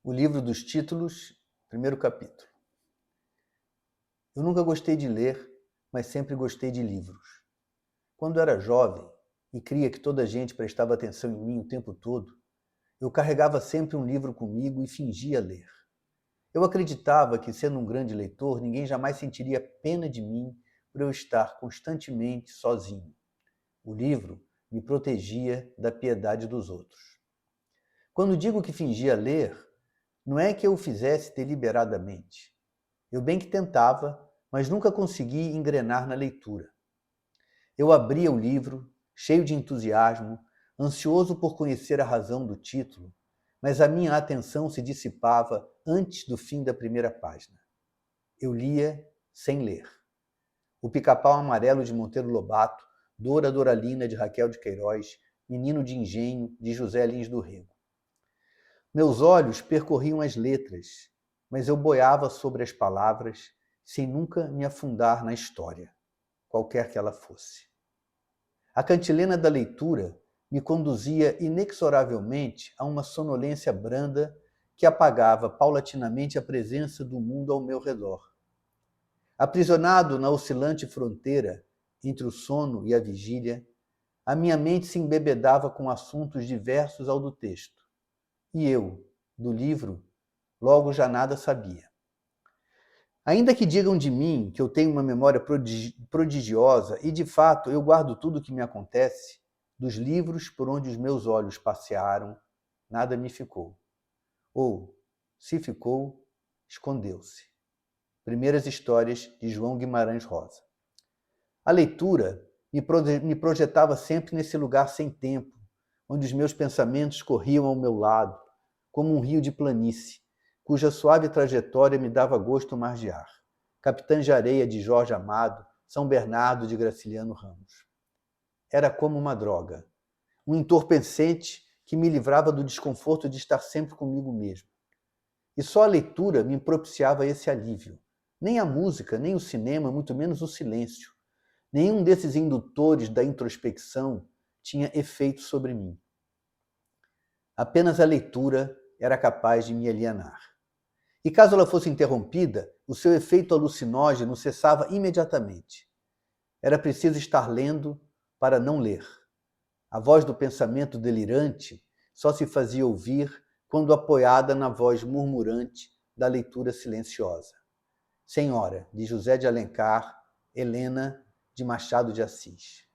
O livro dos títulos, primeiro capítulo. Eu nunca gostei de ler, mas sempre gostei de livros. Quando era jovem e cria que toda a gente prestava atenção em mim o tempo todo, eu carregava sempre um livro comigo e fingia ler. Eu acreditava que, sendo um grande leitor, ninguém jamais sentiria pena de mim por eu estar constantemente sozinho. O livro me protegia da piedade dos outros. Quando digo que fingia ler, não é que eu o fizesse deliberadamente. Eu bem que tentava, mas nunca consegui engrenar na leitura. Eu abria o livro, cheio de entusiasmo, ansioso por conhecer a razão do título, mas a minha atenção se dissipava antes do fim da primeira página. Eu lia sem ler. O Pica-Pau Amarelo de Monteiro Lobato, Dora Doralina de Raquel de Queiroz, Menino de Engenho de José Lins do Rego. Meus olhos percorriam as letras, mas eu boiava sobre as palavras sem nunca me afundar na história, qualquer que ela fosse. A cantilena da leitura me conduzia inexoravelmente a uma sonolência branda que apagava paulatinamente a presença do mundo ao meu redor. Aprisionado na oscilante fronteira entre o sono e a vigília, a minha mente se embebedava com assuntos diversos ao do texto. E eu, do livro, logo já nada sabia. Ainda que digam de mim que eu tenho uma memória prodigiosa, e de fato eu guardo tudo o que me acontece, dos livros por onde os meus olhos passearam, nada me ficou. Ou, se ficou, escondeu-se. Primeiras histórias de João Guimarães Rosa. A leitura me projetava sempre nesse lugar sem tempo, onde os meus pensamentos corriam ao meu lado, como um rio de planície, cuja suave trajetória me dava gosto margear. Capitães de Areia de Jorge Amado, São Bernardo de Graciliano Ramos. Era como uma droga, um entorpecente que me livrava do desconforto de estar sempre comigo mesmo. E só a leitura me propiciava esse alívio. Nem a música, nem o cinema, muito menos o silêncio. Nenhum desses indutores da introspecção tinha efeito sobre mim. Apenas a leitura era capaz de me alienar. E caso ela fosse interrompida, o seu efeito alucinógeno cessava imediatamente. Era preciso estar lendo para não ler. A voz do pensamento delirante só se fazia ouvir quando apoiada na voz murmurante da leitura silenciosa. Senhora, de José de Alencar, Helena, de Machado de Assis.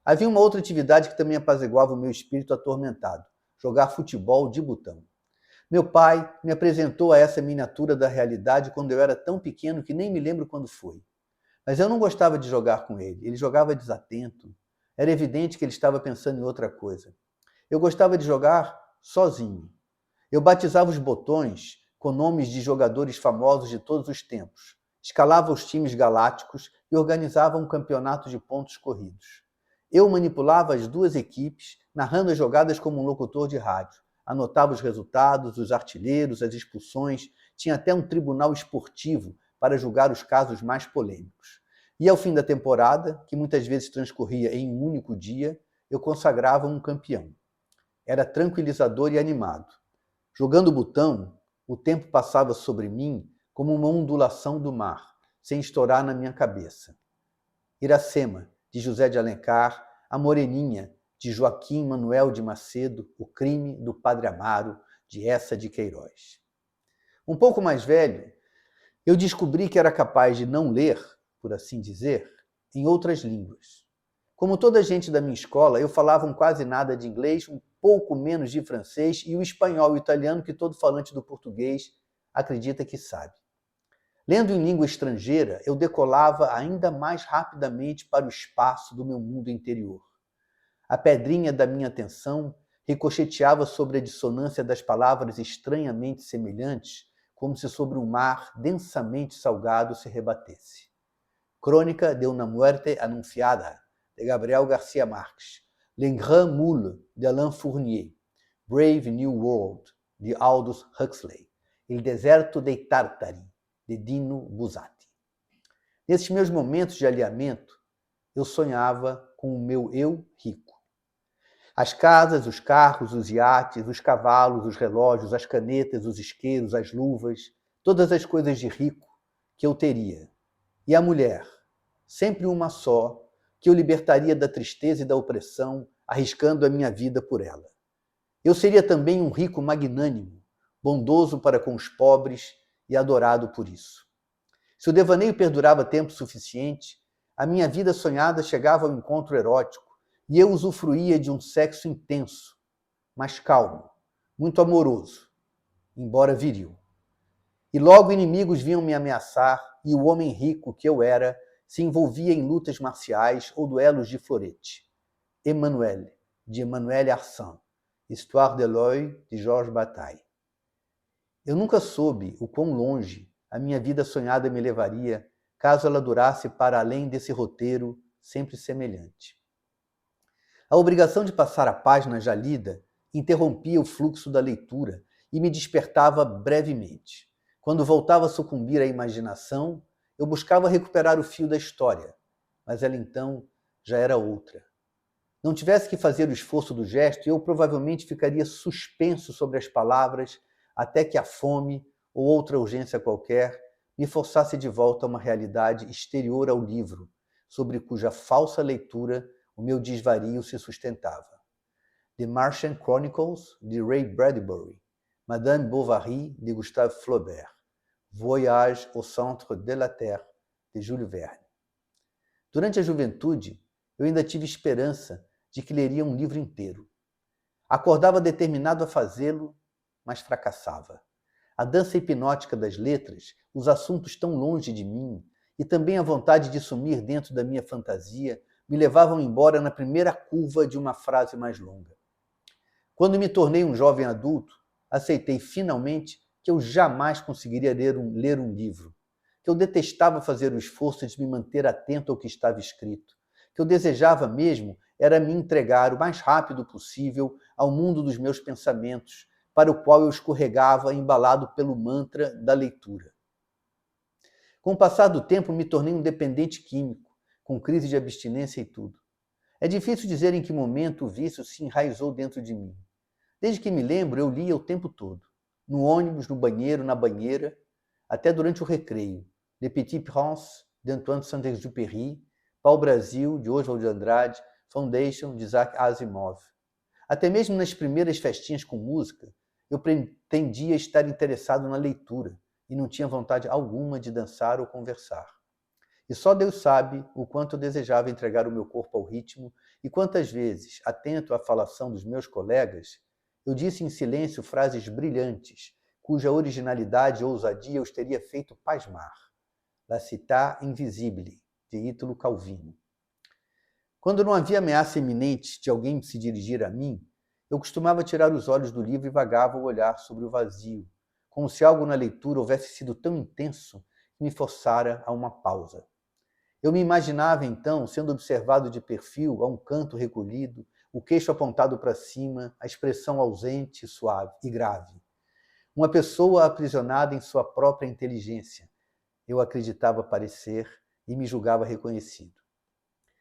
Havia uma outra atividade que também apaziguava o meu espírito atormentado: jogar futebol de botão. Meu pai me apresentou a essa miniatura da realidade quando eu era tão pequeno que nem me lembro quando foi. Mas eu não gostava de jogar com ele. Ele jogava desatento. Era evidente que ele estava pensando em outra coisa. Eu gostava de jogar sozinho. Eu batizava os botões com nomes de jogadores famosos de todos os tempos. Escalava os times galácticos e organizava um campeonato de pontos corridos. Eu manipulava as duas equipes, narrando as jogadas como um locutor de rádio. Anotava os resultados, os artilheiros, as expulsões. Tinha até um tribunal esportivo para julgar os casos mais polêmicos. E ao fim da temporada, que muitas vezes transcorria em um único dia, eu consagrava um campeão. Era tranquilizador e animado. Jogando botão, o tempo passava sobre mim como uma ondulação do mar, sem estourar na minha cabeça. Iracema, de José de Alencar, A Moreninha, de Joaquim Manuel de Macedo, O Crime do Padre Amaro, de Eça de Queiroz. Um pouco mais velho, eu descobri que era capaz de não ler, por assim dizer, em outras línguas. Como toda a gente da minha escola, eu falava quase nada de inglês, um pouco menos de francês e o espanhol e o italiano que todo falante do português acredita que sabe. Lendo em língua estrangeira, eu decolava ainda mais rapidamente para o espaço do meu mundo interior. A pedrinha da minha atenção ricocheteava sobre a dissonância das palavras estranhamente semelhantes, como se sobre um mar densamente salgado se rebatesse. Crônica de una muerte anunciada, de Gabriel Garcia Marques. Le Grand Moule, de Alain Fournier. Brave New World, de Aldous Huxley. Il Deserto dei Tartari, de Dino Buzzati. Nesses meus momentos de alinhamento, eu sonhava com o meu eu rico. As casas, os carros, os iates, os cavalos, os relógios, as canetas, os isqueiros, as luvas, todas as coisas de rico que eu teria. E a mulher, sempre uma só, que eu libertaria da tristeza e da opressão, arriscando a minha vida por ela. Eu seria também um rico magnânimo, bondoso para com os pobres e adorado por isso. Se o devaneio perdurava tempo suficiente, a minha vida sonhada chegava ao encontro erótico e eu usufruía de um sexo intenso, mas calmo, muito amoroso, embora viril. E logo inimigos vinham me ameaçar e o homem rico que eu era se envolvia em lutas marciais ou duelos de florete. Emmanuel, de Emmanuel Arsène, Histoire de l'Oeil, de Georges Bataille. Eu nunca soube o quão longe a minha vida sonhada me levaria caso ela durasse para além desse roteiro sempre semelhante. A obrigação de passar a página já lida interrompia o fluxo da leitura e me despertava brevemente. Quando voltava a sucumbir à imaginação, eu buscava recuperar o fio da história, mas ela então já era outra. Não tivesse que fazer o esforço do gesto, eu provavelmente ficaria suspenso sobre as palavras até que a fome ou outra urgência qualquer me forçasse de volta a uma realidade exterior ao livro, sobre cuja falsa leitura o meu desvario se sustentava. The Martian Chronicles, de Ray Bradbury, Madame Bovary, de Gustave Flaubert, Voyage au centre de la Terre, de Júlio Verne. Durante a juventude, eu ainda tive esperança de que leria um livro inteiro. Acordava determinado a fazê-lo, mas fracassava. A dança hipnótica das letras, os assuntos tão longe de mim e também a vontade de sumir dentro da minha fantasia me levavam embora na primeira curva de uma frase mais longa. Quando me tornei um jovem adulto, aceitei finalmente que eu jamais conseguiria ler um livro, que eu detestava fazer o esforço de me manter atento ao que estava escrito, que eu desejava mesmo era me entregar o mais rápido possível ao mundo dos meus pensamentos, para o qual eu escorregava embalado pelo mantra da leitura. Com o passar do tempo, me tornei um dependente químico, com crise de abstinência e tudo. É difícil dizer em que momento o vício se enraizou dentro de mim. Desde que me lembro, eu lia o tempo todo. No ônibus, no banheiro, na banheira, até durante o recreio. Le Petit Prince, de Antoine Saint-Exupéry, Pau Brasil, de Oswald de Andrade, Foundation, de Isaac Asimov. Até mesmo nas primeiras festinhas com música, eu pretendia estar interessado na leitura e não tinha vontade alguma de dançar ou conversar. E só Deus sabe o quanto eu desejava entregar o meu corpo ao ritmo e quantas vezes, atento à falação dos meus colegas, eu disse em silêncio frases brilhantes, cuja originalidade e ousadia os teria feito pasmar. La Cité Invisible, de Ítalo Calvino. Quando não havia ameaça iminente de alguém se dirigir a mim, eu costumava tirar os olhos do livro e vagava o olhar sobre o vazio, como se algo na leitura houvesse sido tão intenso que me forçara a uma pausa. Eu me imaginava, então, sendo observado de perfil, a um canto recolhido, o queixo apontado para cima, a expressão ausente, suave e grave. Uma pessoa aprisionada em sua própria inteligência. Eu acreditava parecer e me julgava reconhecido.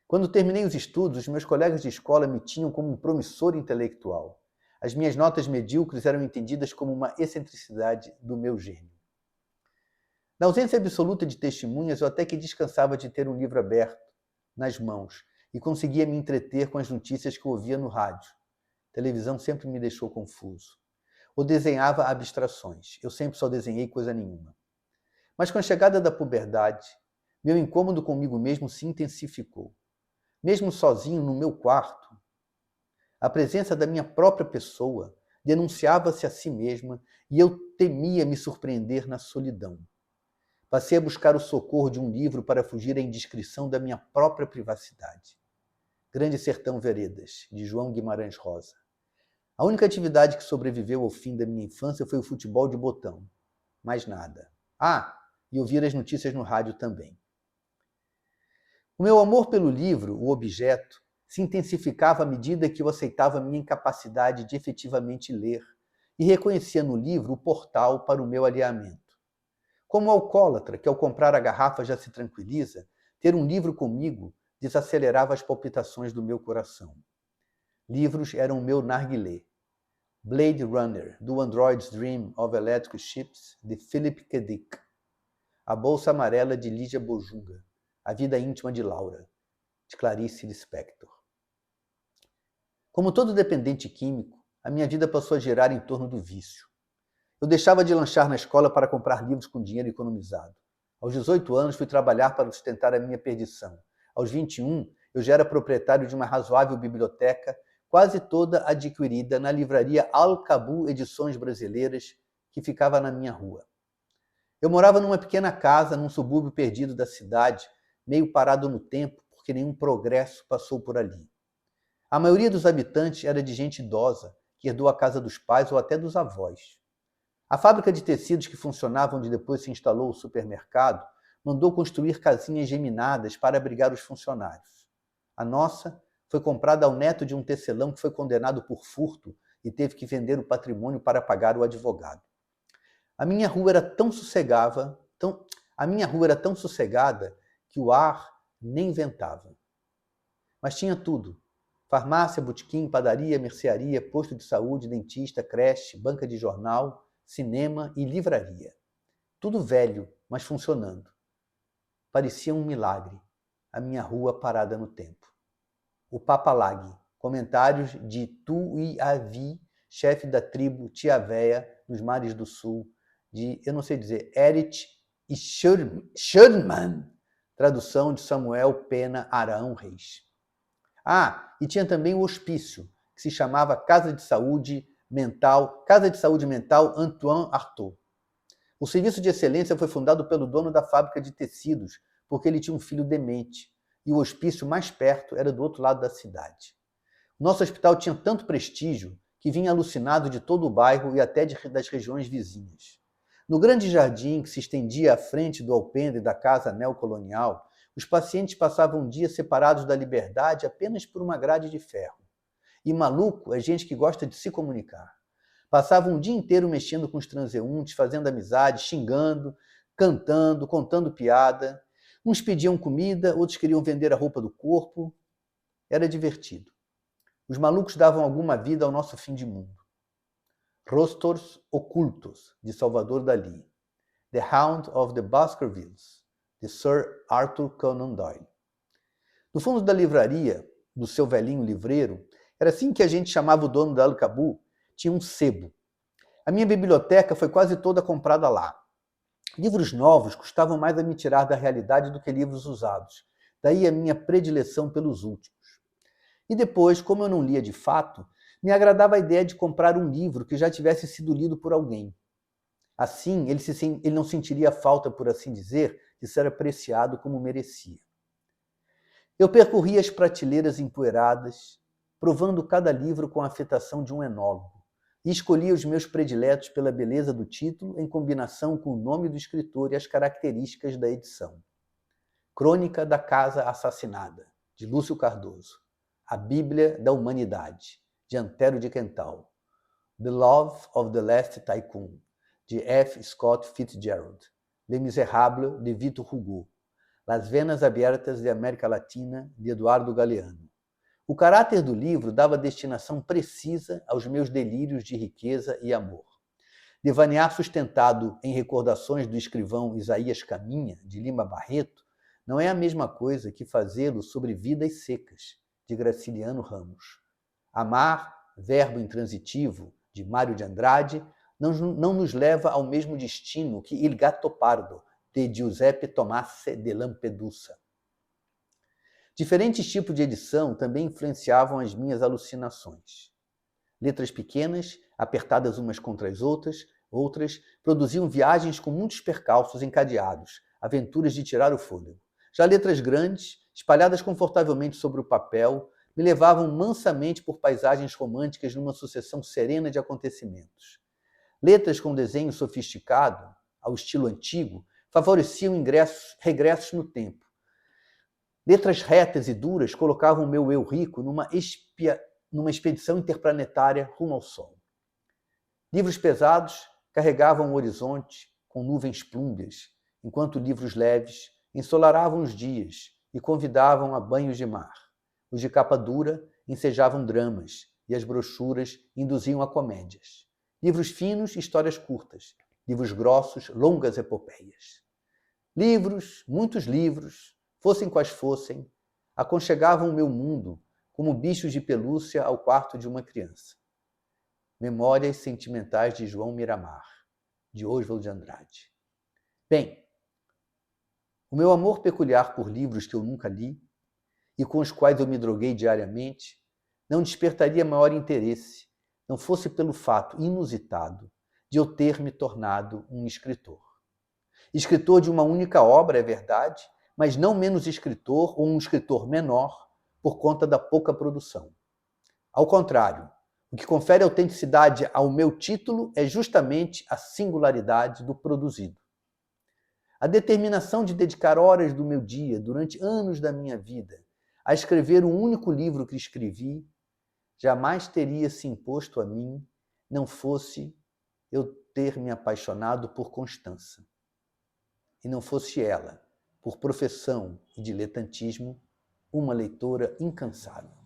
Quando terminei os estudos, os meus colegas de escola me tinham como um promissor intelectual. As minhas notas medíocres eram entendidas como uma excentricidade do meu gênio. Na ausência absoluta de testemunhas, eu até que descansava de ter um livro aberto, nas mãos, e conseguia me entreter com as notícias que eu ouvia no rádio. A televisão sempre me deixou confuso. Ou desenhava abstrações. Eu sempre só desenhei coisa nenhuma. Mas com a chegada da puberdade, meu incômodo comigo mesmo se intensificou. Mesmo sozinho no meu quarto, a presença da minha própria pessoa denunciava-se a si mesma e eu temia me surpreender na solidão. Passei a buscar o socorro de um livro para fugir à indiscrição da minha própria privacidade. Grande Sertão Veredas, de João Guimarães Rosa. A única atividade que sobreviveu ao fim da minha infância foi o futebol de botão. Mais nada. E ouvir as notícias no rádio também. O meu amor pelo livro, o objeto, se intensificava à medida que eu aceitava minha incapacidade de efetivamente ler e reconhecia no livro o portal para o meu alinhamento. Como o alcoólatra que ao comprar a garrafa já se tranquiliza, ter um livro comigo desacelerava as palpitações do meu coração. Livros eram o meu narguilé. Blade Runner, Do Android's Dream of Electric Ships, de Philip K. Dick. A Bolsa Amarela, de Lígia Bojunga. A Vida Íntima de Laura, de Clarice Lispector. Como todo dependente químico, a minha vida passou a girar em torno do vício. Eu deixava de lanchar na escola para comprar livros com dinheiro economizado. Aos 18 anos, fui trabalhar para sustentar a minha perdição. Aos 21, eu já era proprietário de uma razoável biblioteca, quase toda adquirida na livraria Alcabu Edições Brasileiras, que ficava na minha rua. Eu morava numa pequena casa, num subúrbio perdido da cidade, meio parado no tempo, porque nenhum progresso passou por ali. A maioria dos habitantes era de gente idosa, que herdou a casa dos pais ou até dos avós. A fábrica de tecidos que funcionava onde depois se instalou o supermercado mandou construir casinhas geminadas para abrigar os funcionários. A nossa foi comprada ao neto de um tecelão que foi condenado por furto e teve que vender o patrimônio para pagar o advogado. A minha rua era tão sossegada que o ar nem ventava. Mas tinha tudo. Farmácia, botequim, padaria, mercearia, posto de saúde, dentista, creche, banca de jornal, cinema e livraria. Tudo velho, mas funcionando. Parecia um milagre. A minha rua parada no tempo. O Papalag, comentários de Tuiavi, chefe da tribo Tiavéia, nos mares do sul, de, eu não sei dizer, Erich e Schurman, tradução de Samuel Pena Arão Reis. E tinha também o hospício, que se chamava Casa de Saúde Mental Antoine Artaud. O serviço de excelência foi fundado pelo dono da fábrica de tecidos, porque ele tinha um filho demente, e o hospício mais perto era do outro lado da cidade. O nosso hospital tinha tanto prestígio que vinha alucinado de todo o bairro e até das regiões vizinhas. No grande jardim que se estendia à frente do alpendre da casa neocolonial, os pacientes passavam dias separados da liberdade apenas por uma grade de ferro. E maluco é gente que gosta de se comunicar. Passavam o dia inteiro mexendo com os transeuntes, fazendo amizade, xingando, cantando, contando piada. Uns pediam comida, outros queriam vender a roupa do corpo. Era divertido. Os malucos davam alguma vida ao nosso fim de mundo. Rostros Ocultos, de Salvador Dalí. The Hound of the Baskervilles, de Sir Arthur Conan Doyle. No fundo da livraria, do seu velhinho livreiro, era assim que a gente chamava o dono da Alcabu, tinha um sebo. A minha biblioteca foi quase toda comprada lá. Livros novos custavam mais a me tirar da realidade do que livros usados. Daí a minha predileção pelos últimos. E depois, como eu não lia de fato, me agradava a ideia de comprar um livro que já tivesse sido lido por alguém. Assim, ele não sentiria falta, por assim dizer, de ser apreciado como merecia. Eu percorria as prateleiras empoeiradas, provando cada livro com a afetação de um enólogo, e escolhia os meus prediletos pela beleza do título em combinação com o nome do escritor e as características da edição. Crônica da Casa Assassinada, de Lúcio Cardoso. A Bíblia da Humanidade, de Antero de Quental. The Love of the Last Tycoon, de F. Scott Fitzgerald. Les Misérables, de Victor Hugo. Las Venas Abertas de América Latina, de Eduardo Galeano. O caráter do livro dava destinação precisa aos meus delírios de riqueza e amor. Devanear sustentado em recordações do escrivão Isaías Caminha, de Lima Barreto, não é a mesma coisa que fazê-lo sobre Vidas Secas, de Graciliano Ramos. Amar, verbo intransitivo, de Mário de Andrade, não nos leva ao mesmo destino que Il Gattopardo, de Giuseppe Tommaso de Lampedusa. Diferentes tipos de edição também influenciavam as minhas alucinações. Letras pequenas, apertadas umas contra as outras, produziam viagens com muitos percalços encadeados, aventuras de tirar o fôlego. Já letras grandes, espalhadas confortavelmente sobre o papel, me levavam mansamente por paisagens românticas numa sucessão serena de acontecimentos. Letras com desenho sofisticado, ao estilo antigo, favoreciam regressos no tempo. Letras retas e duras colocavam o meu eu rico numa expedição interplanetária rumo ao Sol. Livros pesados carregavam o horizonte com nuvens plúmbeas, enquanto livros leves ensolaravam os dias e convidavam a banhos de mar. Os de capa dura ensejavam dramas e as brochuras induziam a comédias. Livros finos, histórias curtas. Livros grossos, longas epopeias. Livros, muitos livros, fossem quais fossem, aconchegavam o meu mundo como bichos de pelúcia ao quarto de uma criança. Memórias Sentimentais de João Miramar, de Oswald de Andrade. Bem, o meu amor peculiar por livros que eu nunca li e com os quais eu me droguei diariamente não despertaria maior interesse, não fosse pelo fato inusitado de eu ter me tornado um escritor. Escritor de uma única obra, é verdade, mas não menos escritor ou um escritor menor por conta da pouca produção. Ao contrário, o que confere autenticidade ao meu título é justamente a singularidade do produzido. A determinação de dedicar horas do meu dia, durante anos da minha vida, a escrever um único livro que escrevi, jamais teria se imposto a mim, não fosse eu ter me apaixonado por Constança. E não fosse ela, por profissão e diletantismo, uma leitora incansável.